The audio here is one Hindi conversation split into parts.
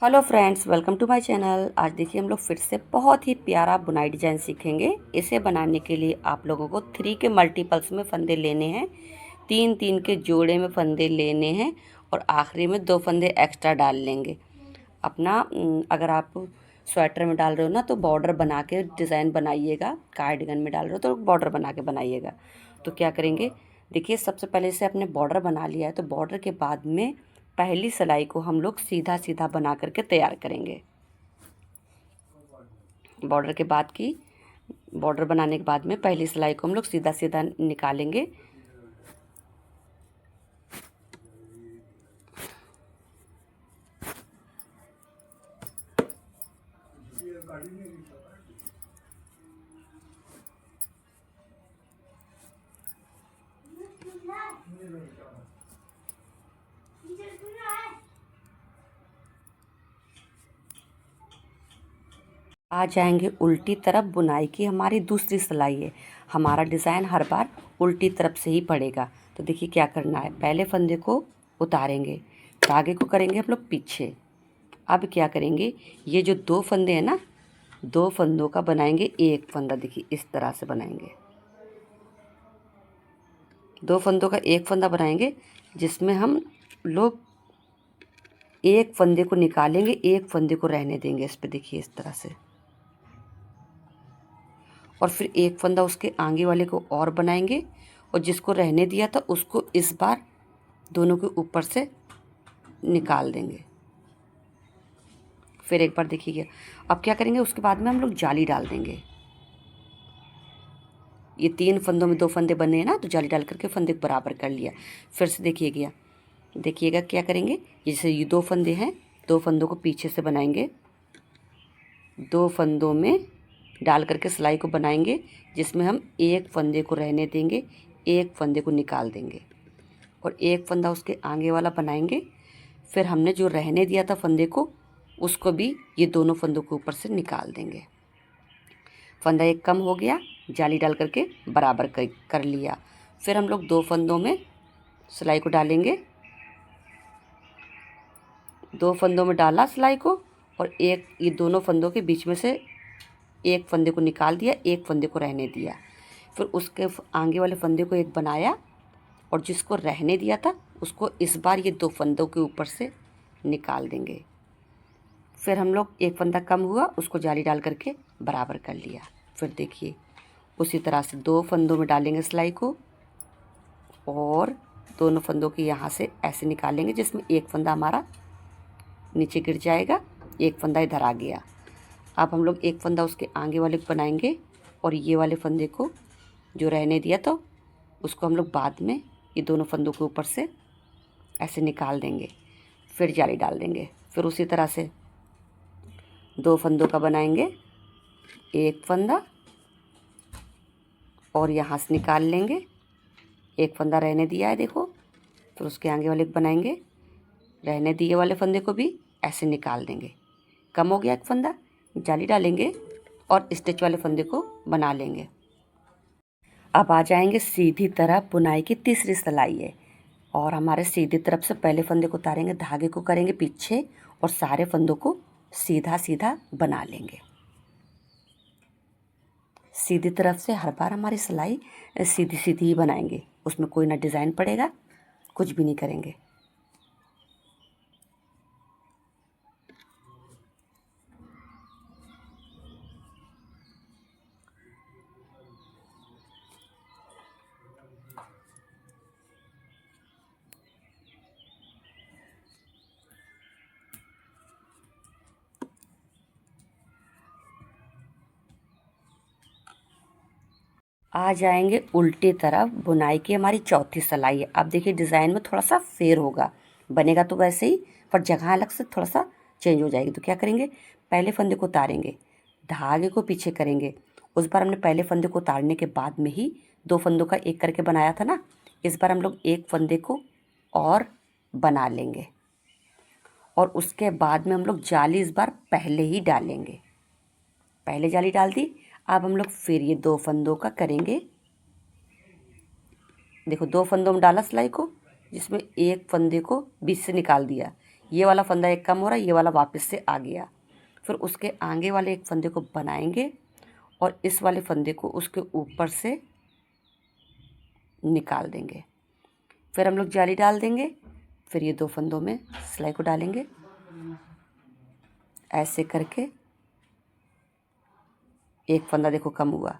Hello friends, welcome to my channel. आज देखिए हम लोग फिर से बहुत ही प्यारा बुनाई डिजाइन सीखेंगे। इसे बनाने के लिए आप लोगों को 3 के मल्टीपल्स में फंदे लेने हैं, 3-3 के जोड़े में फंदे लेने हैं और आखिरी में 2 फंदे एक्स्ट्रा डाल लेंगे। अपना अगर आप स्वेटर में डाल रहे हो ना तो बॉर्डर बना के डिज़ाइन बनाइएगा, कार्डिगन में डाल रहे हो तो बॉर्डर बना के बनाइएगा। तो क्या करेंगे, देखिए सबसे पहले से अपने बॉर्डर बना लिया है तो बॉर्डर के बाद में पहली सिलाई को हम लोग सीधा सीधा बना करके तैयार करेंगे। बॉर्डर के बाद की बॉर्डर बनाने के बाद में पहली सिलाई को हम लोग सीधा सीधा निकालेंगे। आ जाएंगे उल्टी तरफ। बुनाई की हमारी दूसरी सिलाई है। हमारा डिज़ाइन हर बार उल्टी तरफ से ही पड़ेगा। तो देखिए क्या करना है, पहले फंदे को उतारेंगे, धागे को करेंगे हम लोग पीछे। अब क्या करेंगे, ये जो 2 फंदे हैं ना, 2 फंदों का बनाएंगे एक फंदा। देखिए इस तरह से बनाएंगे, 2 फंदों का एक फंदा बनाएंगे जिसमें हम लोग एक फंदे को निकालेंगे, एक फंदे को रहने देंगे इस पे। देखिए इस तरह से, और फिर एक फंदा उसके आगे वाले को और बनाएंगे और जिसको रहने दिया था उसको इस बार दोनों के ऊपर से निकाल देंगे। फिर एक बार देखिए, अब क्या करेंगे, उसके बाद में हम लोग जाली डाल देंगे। ये 3 फंदों में 2 फंदे बने हैं ना, तो जाली डाल करके फंदे को बराबर कर लिया। फिर से देखिएगा क्या करेंगे, जैसे ये 2 फंदे हैं, 2 फंदों को पीछे से बनाएंगे, 2 फंदों में डाल करके सिलाई को बनाएंगे जिसमें हम एक फंदे को रहने देंगे, एक फंदे को निकाल देंगे और एक फंदा उसके आगे वाला बनाएंगे। फिर हमने जो रहने दिया था फंदे को, उसको भी ये दोनों फंदों के ऊपर से निकाल देंगे। फंदा एक कम हो गया, जाली डाल करके बराबर कर लिया। फिर हम लोग 2 फंदों में सिलाई को डालेंगे, 2 फंदों में डाला सिलाई को और एक ये दोनों फंदों के बीच में से एक फंदे को निकाल दिया, एक फंदे को रहने दिया। फिर उसके आगे वाले फंदे को एक बनाया और जिसको रहने दिया था उसको इस बार ये 2 फंदों के ऊपर से निकाल देंगे। फिर हम लोग एक फंदा कम हुआ उसको जाली डाल करके बराबर कर लिया। फिर देखिए उसी तरह से 2 फंदों में डालेंगे सिलाई को और दोनों फंदों की यहाँ से ऐसे निकालेंगे जिसमें एक फंदा हमारा नीचे गिर जाएगा, एक फंदा इधर आ गया। अब हम लोग एक फंदा उसके आगे वाले को बनाएंगे और ये वाले फंदे को जो रहने दिया तो उसको हम लोग बाद में ये दोनों फंदों के ऊपर से ऐसे निकाल देंगे। फिर जाली डाल देंगे। फिर उसी तरह से 2 फंदों का बनाएंगे, एक फंदा और यहाँ से निकाल लेंगे, एक फंदा रहने दिया है देखो। फिर उसके आगे वाले को बनाएंगे, रहने दिए वाले फंदे को भी ऐसे निकाल देंगे। कम हो गया एक फंदा, जाली डालेंगे और स्टिच वाले फंदे को बना लेंगे। अब आ जाएंगे सीधी तरफ। बुनाई की तीसरी सिलाई है और हमारे सीधी तरफ से पहले फंदे को उतारेंगे, धागे को करेंगे पीछे और सारे फंदों को सीधा सीधा बना लेंगे। सीधी तरफ से हर बार हमारी सिलाई सीधी सीधी ही बनाएंगे, उसमें कोई ना डिज़ाइन पड़ेगा, कुछ भी नहीं करेंगे। आ जाएंगे उल्टी तरफ। बुनाई की हमारी चौथी सिलाई है। अब देखिए डिज़ाइन में थोड़ा सा फेर होगा, बनेगा तो वैसे ही पर जगह अलग से थोड़ा सा चेंज हो जाएगी। तो क्या करेंगे, पहले फंदे को उतारेंगे, धागे को पीछे करेंगे। उस बार हमने पहले फंदे को उतारने के बाद में ही 2 फंदों का एक करके बनाया था ना, इस बार हम लोग एक फंदे को और बना लेंगे और उसके बाद में हम लोग जाली इस बार पहले ही डालेंगे। पहले जाली डाल दी। अब हम लोग फिर ये 2 फंदों का करेंगे। देखो 2 फंदों में डाला सिलाई को जिसमें एक फंदे को बीच से निकाल दिया, ये वाला फंदा एक कम हो रहा है, ये वाला वापस से आ गया। फिर उसके आगे वाले एक फंदे को बनाएंगे और इस वाले फंदे को उसके ऊपर से निकाल देंगे। फिर हम लोग जाली डाल देंगे। फिर ये 2 फंदों में सिलाई को डालेंगे ऐसे करके। एक फंदा देखो कम हुआ,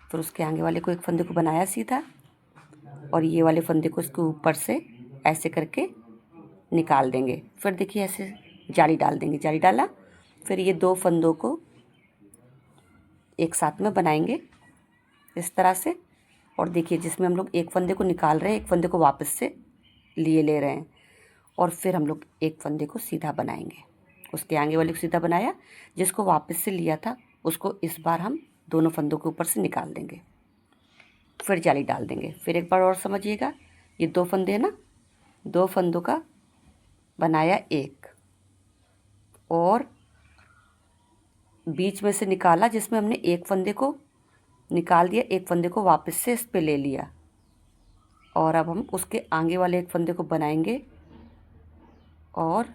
फिर उसके आगे वाले को एक फंदे को बनाया सीधा और ये वाले फंदे को इसके ऊपर से ऐसे करके निकाल देंगे। फिर देखिए ऐसे जाली डाल देंगे, जाली डाला। फिर ये 2 फंदों को एक साथ में बनाएंगे इस तरह से। और देखिए जिसमें हम लोग एक फंदे को निकाल रहे हैं, एक फंदे को वापस से लिए ले रहे हैं और फिर हम लोग एक फंदे को सीधा बनाएंगे। उसके आगे वाले को सीधा बनाया, जिसको वापस से लिया था उसको इस बार हम दोनों फंदों के ऊपर से निकाल देंगे। फिर जाली डाल देंगे। फिर एक बार और समझिएगा, ये 2 फंदे हैं ना, 2 फंदों का बनाया एक और बीच में से निकाला, जिसमें हमने एक फंदे को निकाल दिया, एक फंदे को वापस से इस पे ले लिया और अब हम उसके आगे वाले एक फंदे को बनाएंगे और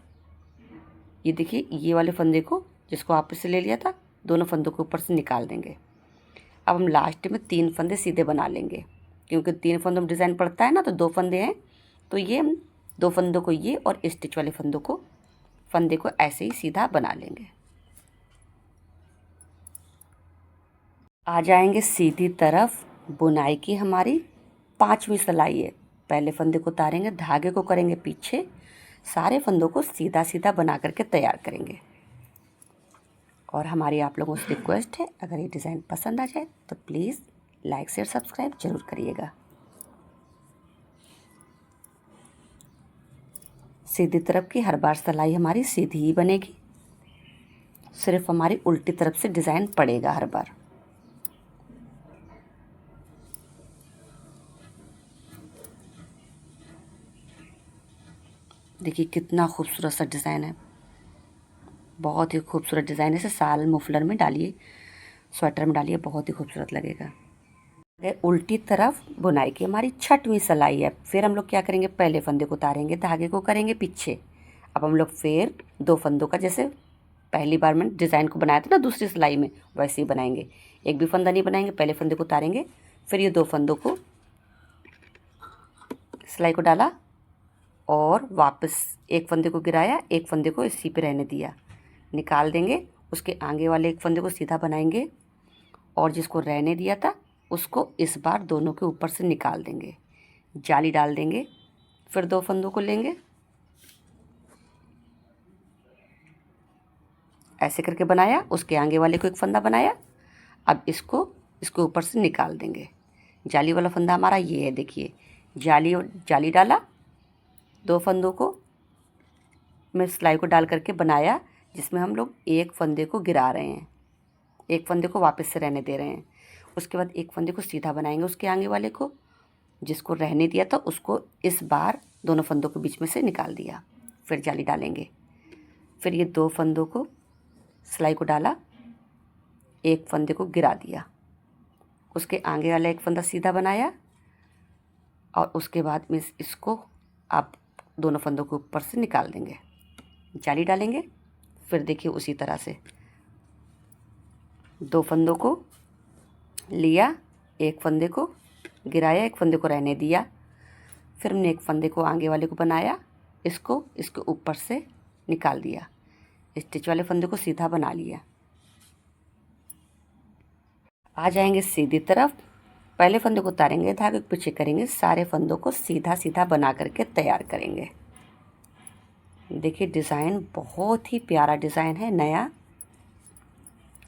ये देखिए ये वाले फंदे को जिसको वापस से ले लिया था, दोनों फंदों के ऊपर से निकाल देंगे। अब हम लास्ट में 3 फंदे सीधे बना लेंगे, क्योंकि 3 फंदों में डिज़ाइन पड़ता है ना, तो 2 फंदे हैं, तो ये हम 2 फंदों को ये और स्टिच वाले फंदे को ऐसे ही सीधा बना लेंगे। आ जाएंगे सीधी तरफ। बुनाई की हमारी 5वीं सिलाई है। पहले फंदे को उतारेंगे, धागे को करेंगे पीछे, सारे फंदों को सीधा सीधा बना करके तैयार करेंगे। और हमारी आप लोगों से रिक्वेस्ट है, अगर ये डिज़ाइन पसंद आ जाए तो प्लीज़ लाइक शेयर सब्सक्राइब ज़रूर करिएगा। सीधी तरफ की हर बार सिलाई हमारी सीधी ही बनेगी, सिर्फ हमारी उल्टी तरफ से डिज़ाइन पड़ेगा हर बार। देखिए कितना खूबसूरत सा डिज़ाइन है, बहुत ही खूबसूरत डिज़ाइन है। इसे साल मफलर में डालिए, स्वेटर में डालिए, बहुत ही खूबसूरत लगेगा। उल्टी तरफ बुनाई की हमारी 6वीं सिलाई है। फिर हम लोग क्या करेंगे, पहले फंदे को उतारेंगे, धागे को करेंगे पीछे। अब हम लोग फिर 2 फंदों का, जैसे पहली बार मैंने डिज़ाइन को बनाया था ना दूसरी सिलाई में, वैसे ही बनाएंगे। एक भी फंदा नहीं बनाएंगे, पहले फंदे को उतारेंगे, फिर ये 2 फंदों को सिलाई को डाला और वापस एक फंदे को गिराया, एक फंदे को इसी पे रहने दिया, निकाल देंगे। उसके आगे वाले एक फंदे को सीधा बनाएंगे और जिसको रहने दिया था उसको इस बार दोनों के ऊपर से निकाल देंगे, जाली डाल देंगे। फिर 2 फंदों को लेंगे, ऐसे करके बनाया, उसके आगे वाले को एक फंदा बनाया। अब इसको इसके ऊपर से निकाल देंगे। जाली वाला फंदा हमारा ये है, देखिए जाली डाला, 2 फंदों को मैं सिलाई को डाल करके बनाया, जिसमें हम लोग एक फंदे को गिरा रहे हैं, एक फंदे को वापस से रहने दे रहे हैं। उसके बाद एक फंदे को सीधा बनाएंगे, उसके आगे वाले को जिसको रहने दिया था उसको इस बार दोनों फंदों के बीच में से निकाल दिया। फिर जाली डालेंगे। फिर ये 2 फंदों को सिलाई को डाला, एक फंदे को गिरा दिया, उसके आगे वाला एक फंदा सीधा बनाया और उसके बाद में इसको आप दोनों फंदों के ऊपर से निकाल देंगे, जाली डालेंगे। फिर देखिए उसी तरह से 2 फंदों को लिया, एक फंदे को गिराया, एक फंदे को रहने दिया। फिर हमने एक फंदे को आगे वाले को बनाया, इसको इसके ऊपर से निकाल दिया, स्टिच वाले फंदे को सीधा बना लिया। आ जाएंगे सीधी तरफ। पहले फंदे को उतारेंगे, धागे को पीछे करेंगे, सारे फंदों को सीधा सीधा बना करके तैयार करेंगे। देखिए डिज़ाइन बहुत ही प्यारा डिज़ाइन है, नया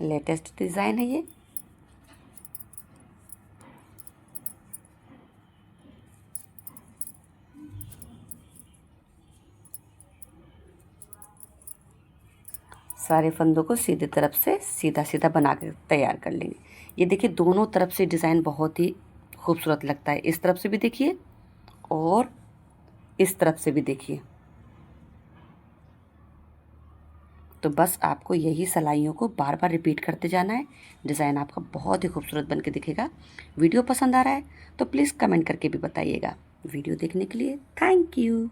लेटेस्ट डिज़ाइन है ये। सारे फंदों को सीधे तरफ से सीधा सीधा बना कर तैयार कर लेंगे। ये देखिए दोनों तरफ से डिज़ाइन बहुत ही खूबसूरत लगता है। इस तरफ से भी देखिए और इस तरफ से भी देखिए। तो बस आपको यही सिलाइयों को बार बार रिपीट करते जाना है, डिज़ाइन आपका बहुत ही खूबसूरत बन के दिखेगा। वीडियो पसंद आ रहा है तो प्लीज़ कमेंट करके भी बताइएगा। वीडियो देखने के लिए थैंक यू।